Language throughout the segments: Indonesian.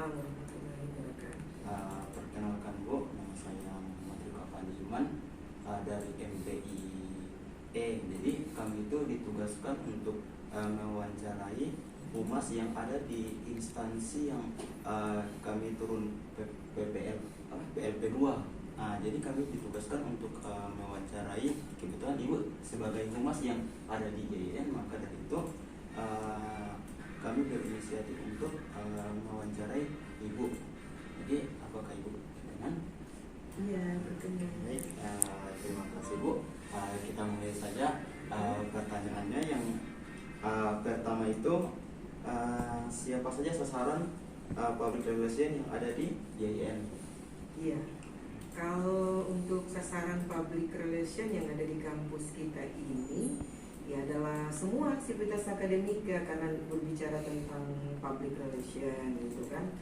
Waalaikumsalam warahmatullahi wabarakatuh. Perkenalkan Bu, nama saya Muhammad Rifka Fandi Zuman dari MPIE. Jadi kami itu ditugaskan untuk mewawancarai humas yang ada di instansi yang kami turun PLP 2. Jadi kami ditugaskan untuk mewawancarai, kebetulan Ibu sebagai humas yang ada di YIN, maka dari itu kami berinisiatif untuk mewawancarai Ibu. Jadi apakah Ibu berkenan? Iya, berkenan. Baik, terima kasih Bu. Kita mulai saja pertanyaannya. Yang pertama itu, siapa saja sasaran public relation yang ada di YIN? Iya. Kalau untuk sasaran public relation yang ada di kampus kita ini, ya adalah semua aktivitas akademika, karena berbicara tentang public relation gitu kan.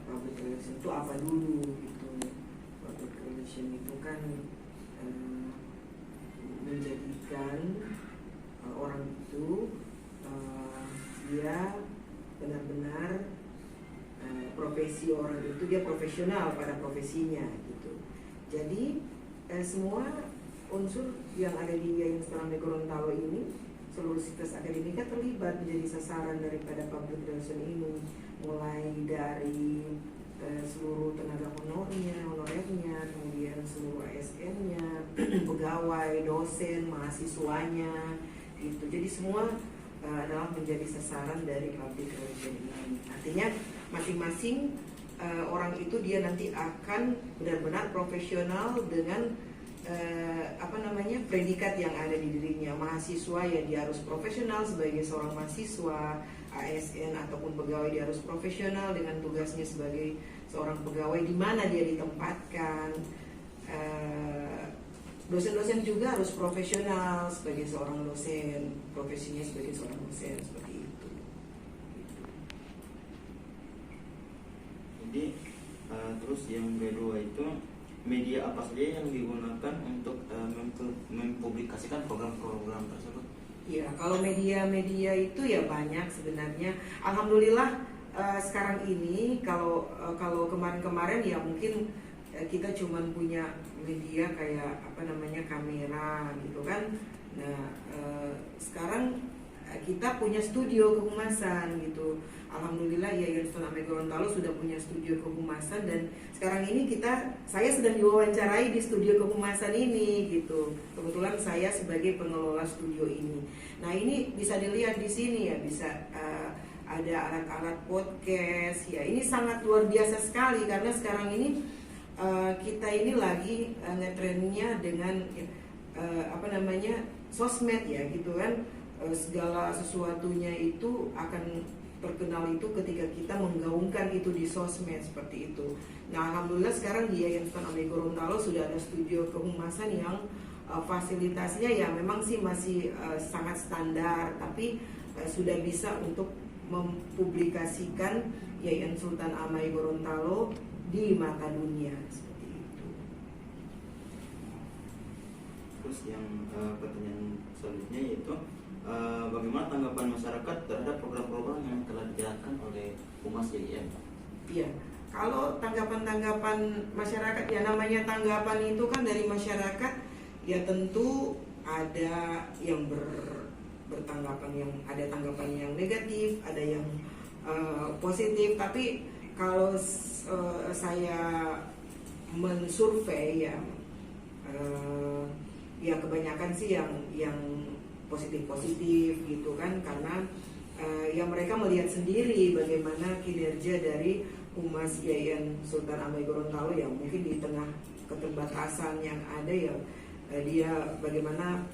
Public relation itu apa dulu gitu. Public relation itu kan menjadikan orang itu dia benar-benar profesi orang itu dia profesional pada profesinya gitu. Jadi semua unsur yang ada di Yayasan Sultan Hamengkubuwono Gorontalo ini, seluruh situs akademika terlibat menjadi sasaran daripada public relation ini, mulai dari seluruh tenaga honorernya, kemudian seluruh ASN-nya, pegawai, dosen, mahasiswanya gitu. Jadi semua adalah menjadi sasaran dari public relation ini. Artinya masing-masing orang itu dia nanti akan benar-benar profesional dengan predikat yang ada di dirinya. Mahasiswa ya dia harus profesional sebagai seorang mahasiswa, ASN ataupun pegawai dia harus profesional dengan tugasnya sebagai seorang pegawai di mana dia ditempatkan. Dosen-dosen juga harus profesional sebagai seorang dosen, profesinya sebagai seorang dosen, seperti itu. Jadi terus yang kedua itu, media apa saja yang digunakan untuk mempublikasikan program-program tersebut? Ya, kalau media-media itu ya banyak sebenarnya. Alhamdulillah sekarang ini kalau kemarin-kemarin ya mungkin kita cuma punya media kayak kamera gitu kan. Nah sekarang kita punya studio kehumasan gitu. Alhamdulillah Yayasan Sultan Hamengkubuwono Gorontalo sudah punya studio kehumasan, dan sekarang ini saya sedang diwawancarai di studio kehumasan ini gitu. Kebetulan saya sebagai pengelola studio ini. Nah ini bisa dilihat di sini ya, bisa ada alat-alat podcast ya. Ini sangat luar biasa sekali karena sekarang ini kita ini lagi ngetrennya dengan sosmed ya gitu kan. Segala sesuatunya itu akan terkenal itu ketika kita menggaungkan itu di sosmed seperti itu. Nah alhamdulillah sekarang di Yayasan Sultan Hamengkubuwono Gorontalo sudah ada studio kehumasan yang fasilitasnya ya memang sih masih sangat standar, tapi sudah bisa untuk mempublikasikan Yayasan Sultan Hamengkubuwono Gorontalo di mata dunia seperti itu. Terus yang pertanyaan selanjutnya yaitu, bagaimana tanggapan masyarakat terhadap program-program yang telah dijalankan oleh Humas YIN? Iya, kalau tanggapan masyarakat ya, namanya tanggapan itu kan dari masyarakat ya, tentu ada yang bertanggapan, yang ada tanggapan yang negatif, ada yang positif. Tapi kalau saya mensurvei ya kebanyakan sih yang positif gitu kan, karena ya mereka melihat sendiri bagaimana kinerja dari Humas Yayasan Sultan Hamengkubuwono Gorontalo yang mungkin di tengah keterbatasan yang ada ya, dia bagaimana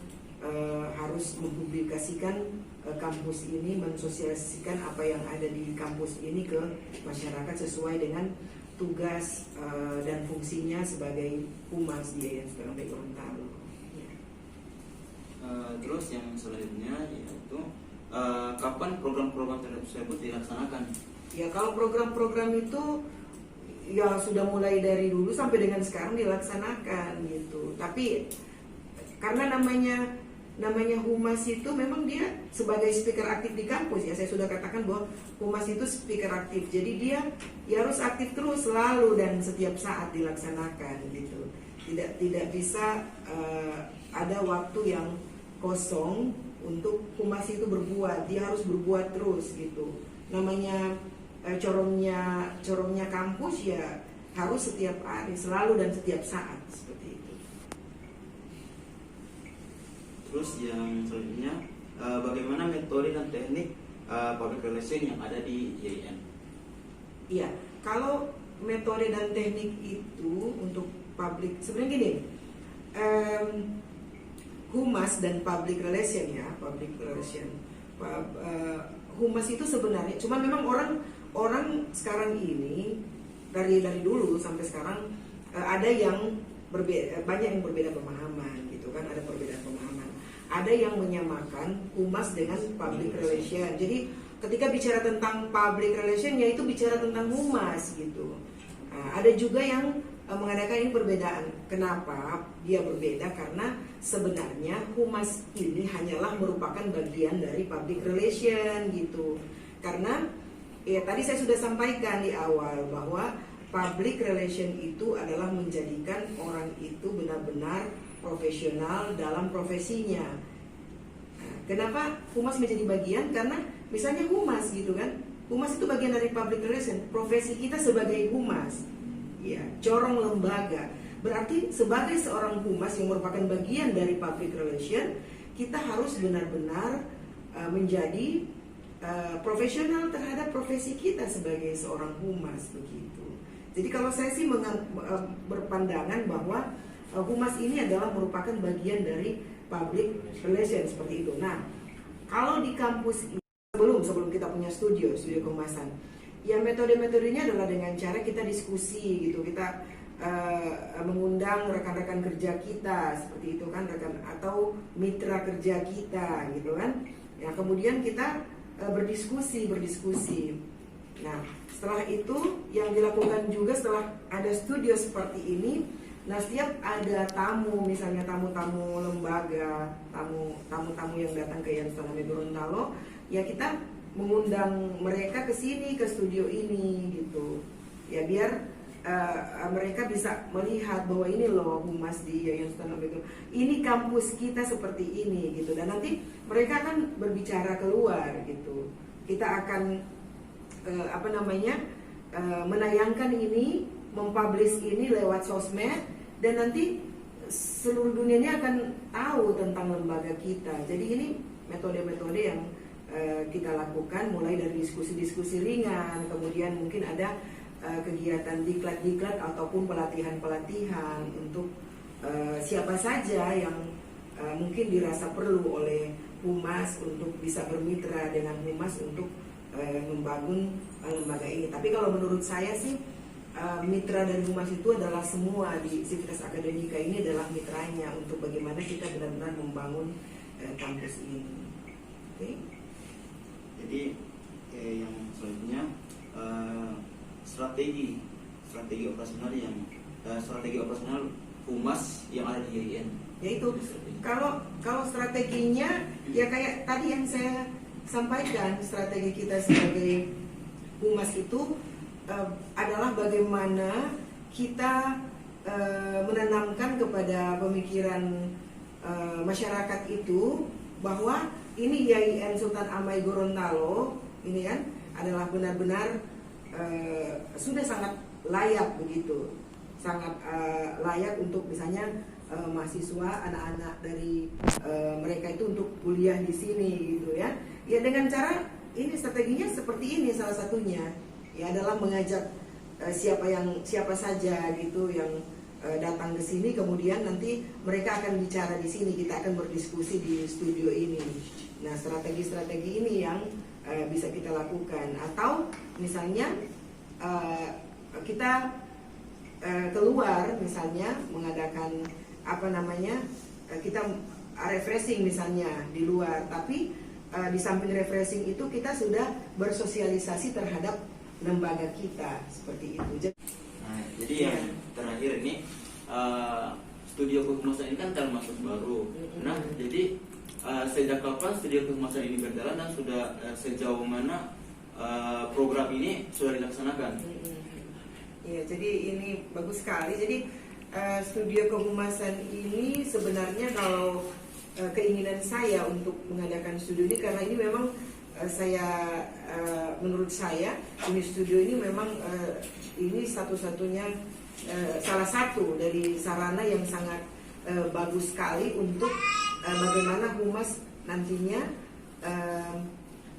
harus mempublikasikan kampus ini, mensosialisasikan apa yang ada di kampus ini ke masyarakat sesuai dengan tugas dan fungsinya sebagai Humas di Yayasan Sultan Hamengkubuwono Gorontalo. Terus yang selanjutnya yaitu, kapan program-program tersebut dilaksanakan? Ya kalau program-program itu ya sudah mulai dari dulu sampai dengan sekarang dilaksanakan gitu. Tapi karena namanya humas itu memang dia sebagai speaker aktif di kampus ya. Saya sudah katakan bahwa humas itu speaker aktif. Jadi dia ya harus aktif terus selalu dan setiap saat dilaksanakan gitu. Tidak bisa ada waktu yang kosong untuk humas itu berbuat. Dia harus berbuat terus gitu. Namanya corongnya kampus ya harus setiap hari, selalu dan setiap saat seperti itu. Terus yang selanjutnya, bagaimana metode dan teknik public relation yang ada di YIN? Iya, kalau metode dan teknik itu untuk public, sebenarnya gini, humas dan public relation ya, humas itu sebenarnya, cuman memang orang sekarang ini dari dulu sampai sekarang ada yang berbeda, banyak yang berbeda pemahaman gitu kan, ada perbedaan pemahaman. Ada yang menyamakan humas dengan public relation. Jadi ketika bicara tentang public relation ya itu bicara tentang humas gitu. Ada juga yang mengadakan ini perbedaan. Kenapa dia berbeda? Karena sebenarnya humas ini hanyalah merupakan bagian dari public relation gitu. Karena ya tadi saya sudah sampaikan di awal bahwa public relation itu adalah menjadikan orang itu benar-benar profesional dalam profesinya. Nah, kenapa humas menjadi bagian? Karena misalnya humas gitu kan, humas itu bagian dari public relation. Profesi kita sebagai humas, ya corong lembaga. Berarti sebagai seorang humas yang merupakan bagian dari public relation, kita harus benar-benar menjadi profesional terhadap profesi kita sebagai seorang humas begitu. Jadi kalau saya sih berpandangan bahwa humas ini adalah merupakan bagian dari public relations seperti itu. Nah, kalau di kampus ini, sebelum kita punya studio kehumasan, ya metodenya adalah dengan cara kita diskusi gitu, kita mengundang rekan-rekan kerja kita seperti itu kan, rekan atau mitra kerja kita gitu kan. Ya kemudian kita berdiskusi. Nah, setelah itu yang dilakukan juga setelah ada studio seperti ini, nah setiap ada tamu, misalnya tamu-tamu lembaga, tamu-tamu yang datang ke Yayasan Amai Gorontalo, ya kita mengundang mereka ke sini, ke studio ini gitu. Ya biar mereka bisa melihat bahwa ini loh humas di Yayasan Amai Gorontalo. Ini kampus kita seperti ini gitu. Dan nanti mereka akan berbicara keluar gitu. Kita akan menayangkan ini, mempublish ini lewat sosmed, dan nanti seluruh dunia ini akan tahu tentang lembaga kita. Jadi ini metode-metode yang kita lakukan mulai dari diskusi-diskusi ringan, kemudian mungkin ada kegiatan diklat ataupun pelatihan-pelatihan untuk siapa saja yang mungkin dirasa perlu oleh humas untuk bisa bermitra dengan humas untuk membangun lembaga ini. Tapi kalau menurut saya sih mitra dari humas itu adalah semua di Civitas Akademika ini adalah mitranya untuk bagaimana kita benar-benar membangun kampus ini. Oke? Jadi yang selanjutnya strategi operasional humas yang ada di YIN. Yaitu kalau strateginya ya kayak tadi yang saya sampaikan, strategi kita sebagai humas itu adalah bagaimana kita menanamkan kepada pemikiran masyarakat itu bahwa ini YIN Sultan Amai Gorontalo ini kan adalah benar-benar sudah sangat layak begitu, sangat layak untuk misalnya mahasiswa, anak-anak dari mereka itu untuk kuliah di sini gitu ya. Ya dengan cara ini strateginya seperti ini, salah satunya ya adalah mengajak siapa saja gitu yang datang ke sini, kemudian nanti mereka akan bicara di sini, kita akan berdiskusi di studio ini. Nah, strategi-strategi ini yang bisa kita lakukan, atau misalnya kita keluar misalnya mengadakan kita refreshing misalnya di luar, tapi di samping refreshing itu kita sudah bersosialisasi terhadap lembaga kita seperti itu. Jadi yang terakhir ini studio kehumasan ini kan termasuk baru. Nah, jadi sejak kapan studio kehumasan ini berjalan dan sudah sejauh mana program ini sudah dilaksanakan? Ya, jadi ini bagus sekali. Jadi studio kehumasan ini sebenarnya kalau keinginan saya untuk mengadakan studio ini karena ini memang menurut saya ini studio ini memang ini satu-satunya salah satu dari sarana yang sangat bagus sekali untuk bagaimana humas nantinya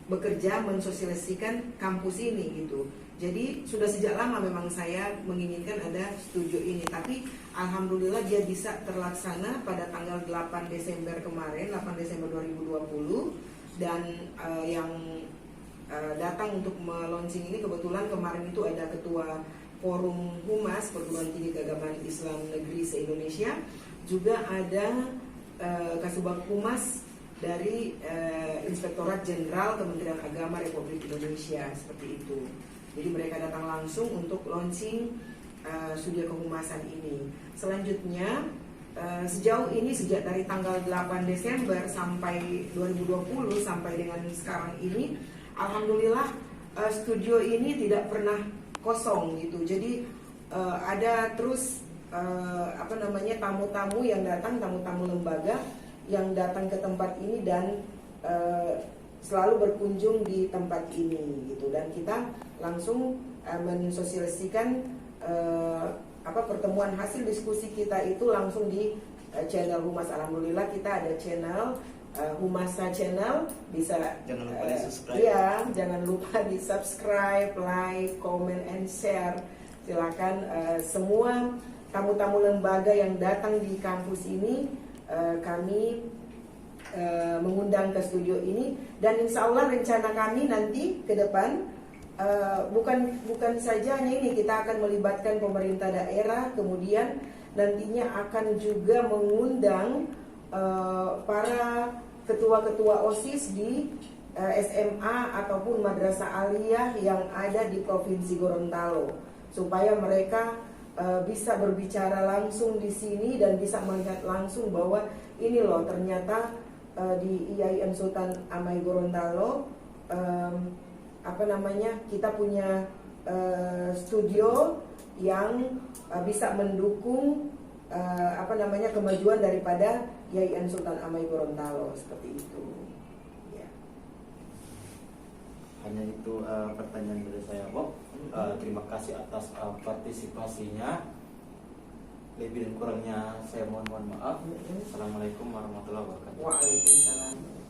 bekerja mensosialisasikan kampus ini gitu. Jadi sudah sejak lama memang saya menginginkan ada studio ini, tapi alhamdulillah dia bisa terlaksana pada tanggal 8 Desember kemarin, 8 Desember 2020, dan yang datang untuk meluncing ini kebetulan kemarin itu ada ketua Forum Humas Perguruan Tinggi Keagamaan Islam Negeri se-Indonesia, juga ada Kasubag Humas dari Inspektorat Jenderal Kementerian Agama Republik Indonesia, seperti itu. Jadi mereka datang langsung untuk launching studio kehumasan ini. Selanjutnya sejauh ini sejak dari tanggal 8 Desember sampai 2020 sampai dengan sekarang ini, alhamdulillah studio ini tidak pernah kosong gitu. Jadi ada terus tamu-tamu yang datang, tamu-tamu lembaga yang datang ke tempat ini dan selalu berkunjung di tempat ini gitu, dan kita langsung mensosialisasikan pertemuan hasil diskusi kita itu langsung di channel Humas. Alhamdulillah kita ada channel Humasa Channel, bisa Jangan lupa di subscribe. Iya, jangan lupa di subscribe, like, comment, and share. Silakan semua tamu-tamu lembaga yang datang di kampus ini kami mengundang ke studio ini, dan insya Allah rencana kami nanti ke depan bukan saja hanya ini, kita akan melibatkan pemerintah daerah, kemudian nantinya akan juga mengundang para ketua-ketua OSIS di SMA ataupun madrasah aliyah yang ada di Provinsi Gorontalo, supaya mereka bisa berbicara langsung di sini dan bisa melihat langsung bahwa ini loh ternyata di IAIN Sultan Amai Gorontalo kita punya studio yang bisa mendukung kemajuan daripada IAIN Sultan Amai Gorontalo, seperti itu ya. Hanya itu pertanyaan dari saya, Bob. Terima kasih atas partisipasinya. Lebih dan kurangnya saya mohon maaf. Assalamualaikum warahmatullahi wabarakatuh. Waalaikumsalam.